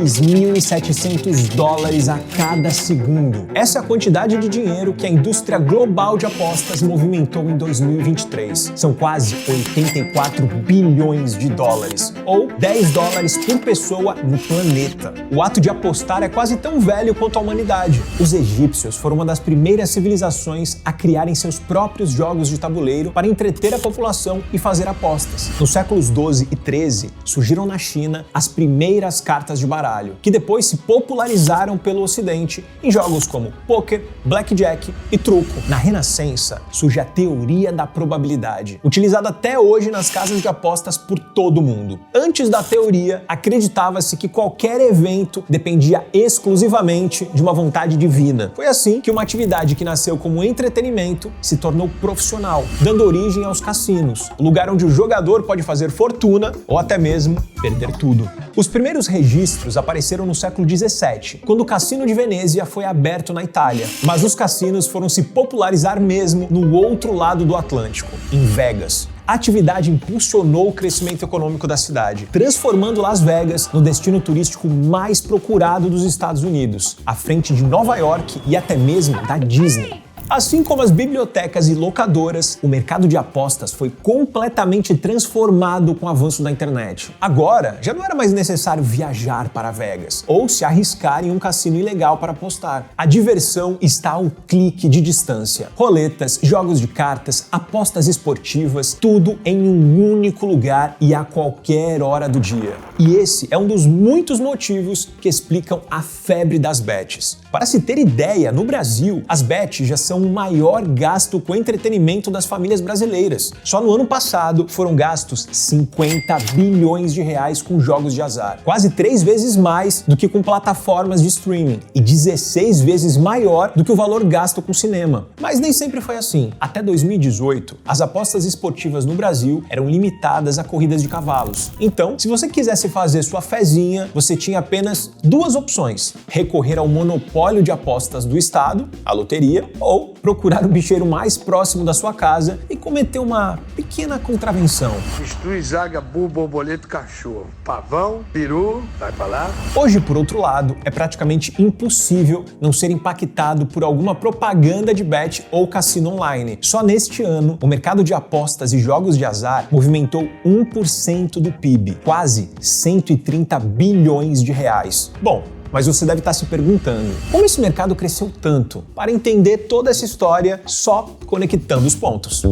$2.700 a cada segundo. Essa é a quantidade de dinheiro que a indústria global de apostas movimentou em 2023. São quase 84 bilhões de dólares, ou $10 por pessoa no planeta. O ato de apostar é quase tão velho quanto a humanidade. Os egípcios foram uma das primeiras civilizações a criarem seus próprios jogos de tabuleiro para entreter a população e fazer apostas. Nos séculos 12 e 13, surgiram na China as primeiras cartas de baralho, que depois se popularizaram pelo Ocidente em jogos como pôquer, blackjack e truco. Na Renascença, surge a teoria da probabilidade, utilizada até hoje nas casas de apostas por todo o mundo. Antes da teoria, acreditava-se que qualquer evento dependia exclusivamente de uma vontade divina. Foi assim que uma atividade que nasceu como entretenimento se tornou profissional, dando origem aos cassinos, o lugar onde o jogador pode fazer fortuna ou até mesmo perder tudo. Os primeiros registros apareceram no século 17, quando o Cassino de Venezia foi aberto na Itália, mas os cassinos foram se popularizar mesmo no outro lado do Atlântico, em Vegas. A atividade impulsionou o crescimento econômico da cidade, transformando Las Vegas no destino turístico mais procurado dos Estados Unidos, à frente de Nova York e até mesmo da Disney. Assim como as bibliotecas e locadoras, o mercado de apostas foi completamente transformado com o avanço da internet. Agora, já não era mais necessário viajar para Vegas ou se arriscar em um cassino ilegal para apostar. A diversão está ao clique de distância. Roletas, jogos de cartas, apostas esportivas, tudo em um único lugar e a qualquer hora do dia. E esse é um dos muitos motivos que explicam a febre das bets. Para se ter ideia, no Brasil, as bets já são o maior gasto com entretenimento das famílias brasileiras. Só no ano passado foram gastos 50 bilhões de reais com jogos de azar, quase 3 vezes mais do que com plataformas de streaming e 16 vezes maior do que o valor gasto com cinema. Mas nem sempre foi assim. Até 2018, as apostas esportivas no Brasil eram limitadas a corridas de cavalos. Então, se você quisesse fazer sua fezinha, você tinha apenas duas opções: recorrer ao monopólio de apostas do Estado, a loteria, ou procurar o bicheiro mais próximo da sua casa e cometer uma pequena contravenção. Destrui, zaga, burro, borboleta, cachorro. Pavão, peru, vai pra lá. Hoje, por outro lado, é praticamente impossível não ser impactado por alguma propaganda de bet ou cassino online. Só neste ano, o mercado de apostas e jogos de azar movimentou 1% do PIB, quase 130 bilhões de reais. Bom, mas você deve estar se perguntando, como esse mercado cresceu tanto? Para entender toda essa história, só conectando os pontos.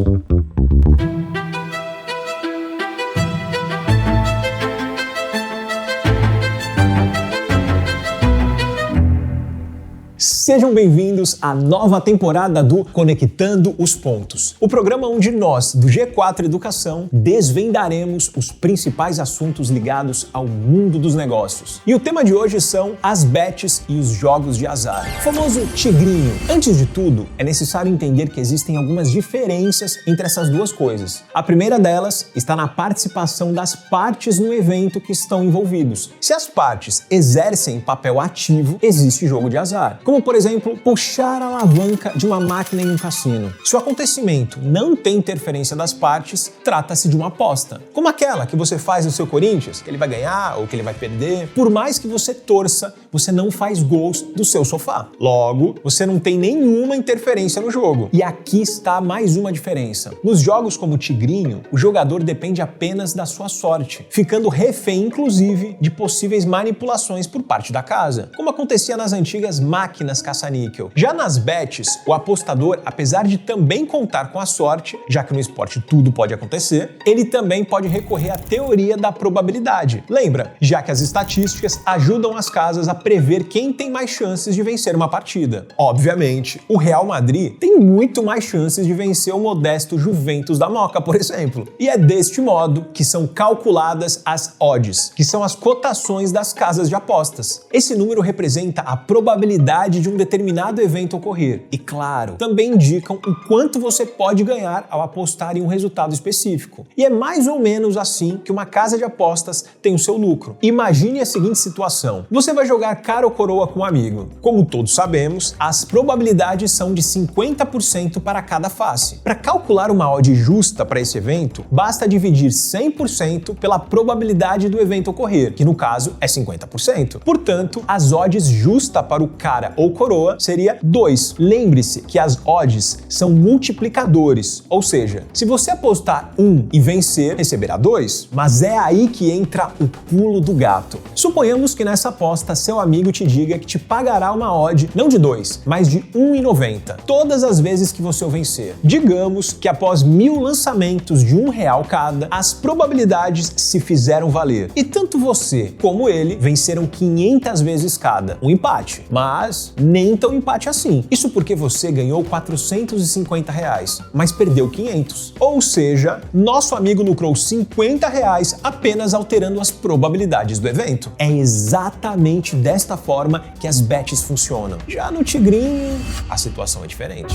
Sejam bem-vindos à nova temporada do Conectando os Pontos, o programa onde nós, do G4 Educação, desvendaremos os principais assuntos ligados ao mundo dos negócios. E o tema de hoje são as bets e os jogos de azar, o famoso tigrinho. Antes de tudo, é necessário entender que existem algumas diferenças entre essas duas coisas. A primeira delas está na participação das partes no evento que estão envolvidos. Se as partes exercem papel ativo, existe jogo de azar. Como, por exemplo, puxar a alavanca de uma máquina em um cassino. Se o acontecimento não tem interferência das partes, trata-se de uma aposta. Como aquela que você faz no seu Corinthians, que ele vai ganhar ou que ele vai perder. Por mais que você torça, você não faz gols do seu sofá. Logo, você não tem nenhuma interferência no jogo. E aqui está mais uma diferença. Nos jogos como o Tigrinho, o jogador depende apenas da sua sorte, ficando refém, inclusive, de possíveis manipulações por parte da casa, como acontecia nas antigas máquinas caça-níquel. Já nas bets, o apostador, apesar de também contar com a sorte, já que no esporte tudo pode acontecer, ele também pode recorrer à teoria da probabilidade. Lembra? Já que as estatísticas ajudam as casas a prever quem tem mais chances de vencer uma partida. Obviamente, o Real Madrid tem muito mais chances de vencer o modesto Juventus da Moca, por exemplo. E é deste modo que são calculadas as odds, que são as cotações das casas de apostas. Esse número representa a probabilidade de um determinado evento ocorrer. E claro, também indicam o quanto você pode ganhar ao apostar em um resultado específico. E é mais ou menos assim que uma casa de apostas tem o seu lucro. Imagine a seguinte situação: você vai jogar cara ou coroa com um amigo. Como todos sabemos, as probabilidades são de 50% para cada face. Para calcular uma odd justa para esse evento, basta dividir 100% pela probabilidade do evento ocorrer, que no caso é 50%. Portanto, as odds justa para o cara ou coroa seria 2. Lembre-se que as odds são multiplicadores, ou seja, se você apostar 1 e vencer, receberá 2. Mas é aí que entra o pulo do gato. Suponhamos que nessa aposta seu amigo te diga que te pagará uma odd não de 2, mas de 1,90 todas as vezes que você o vencer. Digamos que após 1000 lançamentos de R$1 cada, as probabilidades se fizeram valer. E tanto você como ele venceram 500 vezes cada. Um empate. Mas nem tão empate assim. Isso porque você ganhou R$450, mas perdeu 500. Ou seja, nosso amigo lucrou R$50 apenas alterando as probabilidades do evento. É exatamente desta forma que as bets funcionam. Já no Tigrinho, a situação é diferente.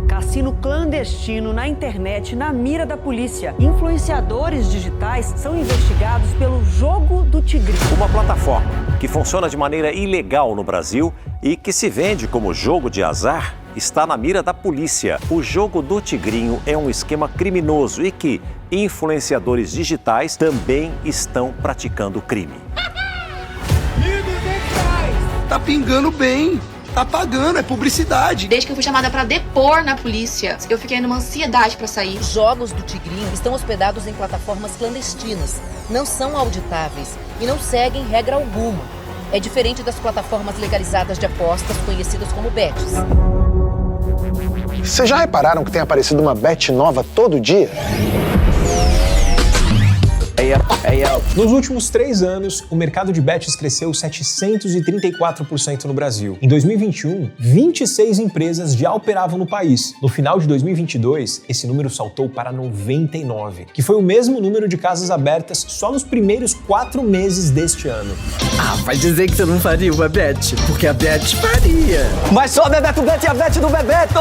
Cassino clandestino na internet na mira da polícia. Influenciadores digitais são investigados pelo Jogo do Tigrinho. Uma plataforma que funciona de maneira ilegal no Brasil e que se vende como jogo de azar está na mira da polícia. O Jogo do Tigrinho é um esquema criminoso e que influenciadores digitais também estão praticando crime. Tá pingando bem. Tá pagando, é publicidade. Desde que eu fui chamada pra depor na polícia, eu fiquei numa ansiedade pra sair. Os jogos do Tigrinho estão hospedados em plataformas clandestinas, não são auditáveis e não seguem regra alguma. É diferente das plataformas legalizadas de apostas, conhecidas como bets. Vocês já repararam que tem aparecido uma bet nova todo dia? Nos últimos 3 anos, o mercado de bets cresceu 734% no Brasil. Em 2021, 26 empresas já operavam no país. No final de 2022, esse número saltou para 99, que foi o mesmo número de casas abertas só nos primeiros 4 meses deste ano. Ah, vai dizer que você não faria uma bet? Porque a bet faria. Mas só a Bebeto Bet e a bet do Bebeto!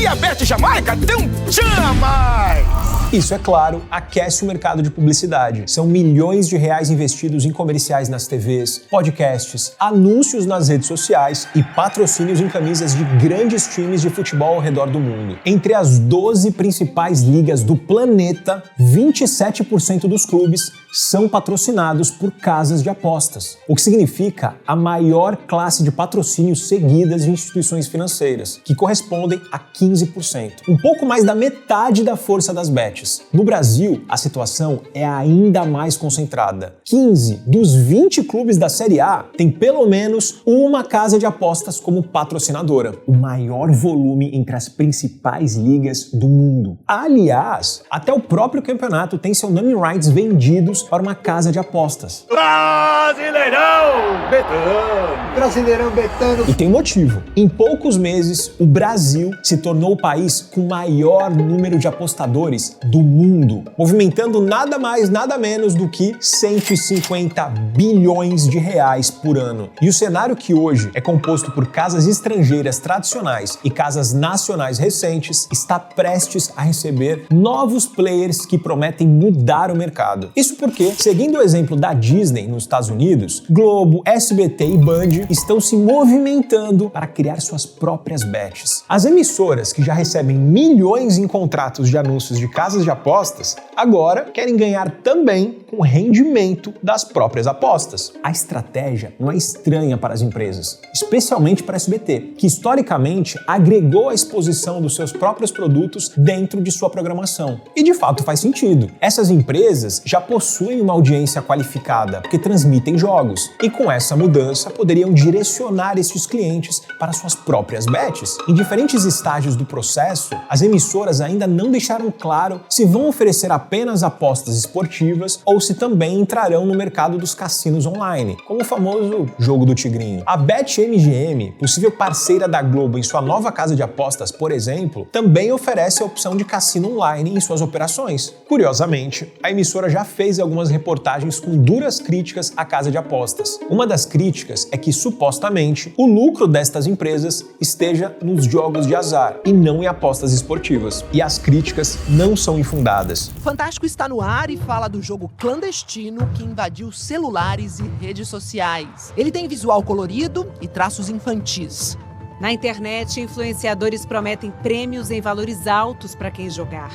E a Bet Jamaica tem um tchan a mais! Isso, é claro, aquece o mercado de publicidade. São milhões de reais investidos em comerciais nas TVs, podcasts, anúncios nas redes sociais e patrocínios em camisas de grandes times de futebol ao redor do mundo. Entre as 12 principais ligas do planeta, 27% dos clubes são patrocinados por casas de apostas, o que significa a maior classe de patrocínios seguidas de instituições financeiras, que correspondem a 15%, um pouco mais da metade da força das bets. No Brasil, a situação é ainda mais concentrada. 15 dos 20 clubes da Série A têm pelo menos uma casa de apostas como patrocinadora, o maior volume entre as principais ligas do mundo. Aliás, até o próprio campeonato tem seu naming rights vendidos para uma casa de apostas. Brasileirão Betano! Brasileirão Betano! E tem motivo. Em poucos meses, o Brasil se tornou o país com o maior número de apostadores do mundo, movimentando nada mais, nada menos do que 150 bilhões de reais por ano. E o cenário que hoje é composto por casas estrangeiras tradicionais e casas nacionais recentes está prestes a receber novos players que prometem mudar o mercado. Isso porque, seguindo o exemplo da Disney nos Estados Unidos, Globo, SBT e Band estão se movimentando para criar suas próprias bets. As emissoras, que já recebem milhões em contratos de anúncios de casas de apostas, agora querem ganhar também com o rendimento das próprias apostas. A estratégia não é estranha para as empresas, especialmente para a SBT, que historicamente agregou a exposição dos seus próprios produtos dentro de sua programação. E de fato faz sentido. Essas empresas já possuem uma audiência qualificada, porque transmitem jogos, e com essa mudança poderiam direcionar esses clientes para suas próprias bets. Em diferentes estágios do processo, as emissoras ainda não deixaram claro se vão oferecer apenas apostas esportivas ou se também entrarão no mercado dos cassinos online, como o famoso jogo do tigrinho. A BetMGM, possível parceira da Globo em sua nova casa de apostas, por exemplo, também oferece a opção de cassino online em suas operações. Curiosamente, a emissora já fez algumas reportagens com duras críticas à casa de apostas. Uma das críticas é que, supostamente, o lucro destas empresas esteja nos jogos de azar e não em apostas esportivas. E as críticas não são infundadas. O Fantástico está no ar e fala do jogo clandestino que invadiu celulares e redes sociais. Ele tem visual colorido e traços infantis. Na internet, influenciadores prometem prêmios em valores altos para quem jogar.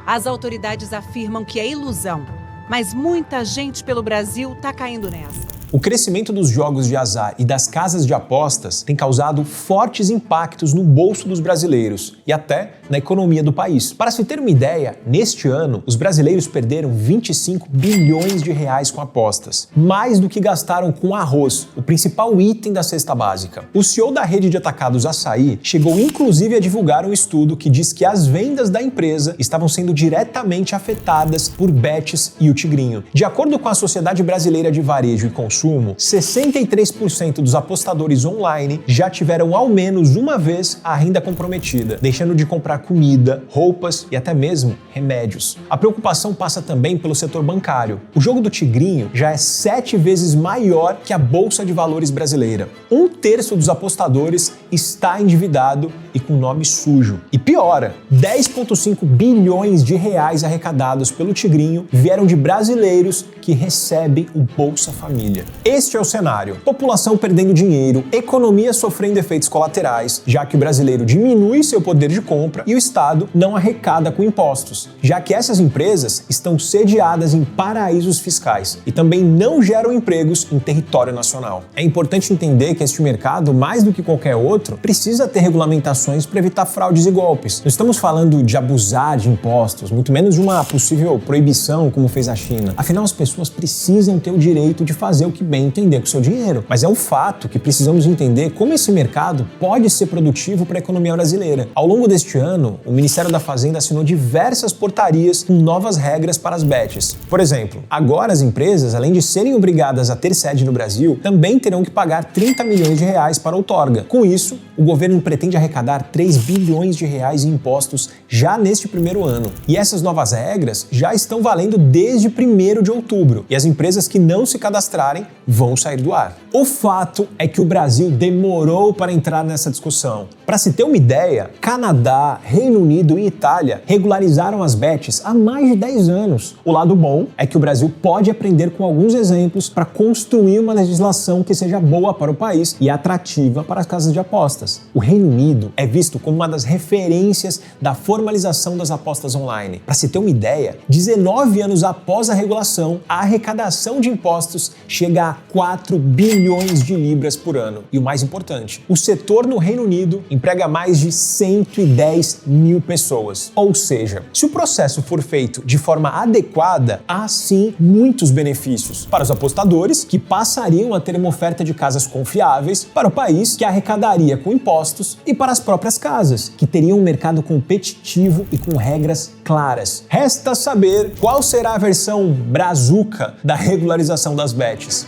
As autoridades afirmam que é ilusão, mas muita gente pelo Brasil está caindo nessa. O crescimento dos jogos de azar e das casas de apostas tem causado fortes impactos no bolso dos brasileiros e até na economia do país. Para se ter uma ideia, neste ano, os brasileiros perderam 25 bilhões de reais com apostas, mais do que gastaram com arroz, o principal item da cesta básica. O CEO da rede de atacados Açaí chegou inclusive a divulgar um estudo que diz que as vendas da empresa estavam sendo diretamente afetadas por bets e o tigrinho. De acordo com a Sociedade Brasileira de Varejo e Consumo, 63% dos apostadores online já tiveram ao menos uma vez a renda comprometida, deixando de comprar comida, roupas e até mesmo remédios. A preocupação passa também pelo setor bancário. O jogo do tigrinho já é 7 vezes maior que a Bolsa de Valores brasileira. 1/3 dos apostadores está endividado e com nome sujo. E piora, 10,5 bilhões de reais arrecadados pelo tigrinho vieram de brasileiros que recebem o Bolsa Família. Este é o cenário: população perdendo dinheiro, economia sofrendo efeitos colaterais, já que o brasileiro diminui seu poder de compra e o Estado não arrecada com impostos, já que essas empresas estão sediadas em paraísos fiscais e também não geram empregos em território nacional. É importante entender que este mercado, mais do que qualquer outro, precisa ter regulamentações para evitar fraudes e golpes. Não estamos falando de abusar de impostos, muito menos de uma possível proibição como fez a China. Afinal, as pessoas precisam ter o direito de fazer o que bem entender com o seu dinheiro. Mas é um fato que precisamos entender como esse mercado pode ser produtivo para a economia brasileira. Ao longo deste ano, o Ministério da Fazenda assinou diversas portarias com novas regras para as bets. Por exemplo, agora as empresas, além de serem obrigadas a ter sede no Brasil, também terão que pagar 30 milhões de reais para a outorga. Com isso, o governo pretende arrecadar 3 bilhões de reais em impostos já neste primeiro ano. E essas novas regras já estão valendo desde 1º de outubro. E as empresas que não se cadastrarem vão sair do ar. O fato é que o Brasil demorou para entrar nessa discussão. Para se ter uma ideia, Canadá, Reino Unido e Itália regularizaram as bets há mais de 10 anos. O lado bom é que o Brasil pode aprender com alguns exemplos para construir uma legislação que seja boa para o país e atrativa para as casas de apostas. O Reino Unido é visto como uma das referências da formalização das apostas online. Para se ter uma ideia, 19 anos após a regulação, a arrecadação de impostos chega a 4 bilhões de libras por ano. E o mais importante, o setor no Reino Unido emprega mais de 110 mil pessoas. Ou seja, se o processo for feito de forma adequada, há sim muitos benefícios para os apostadores, que passariam a ter uma oferta de casas confiáveis, para o país, que arrecadaria com impostos, e para as próprias casas, que teriam um mercado competitivo e com regras claras. Resta saber qual será a versão brazuca da regularização das bets.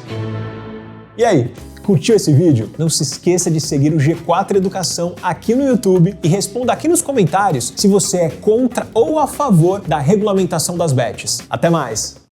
E aí, curtiu esse vídeo? Não se esqueça de seguir o G4 Educação aqui no YouTube e responda aqui nos comentários se você é contra ou a favor da regulamentação das bets. Até mais!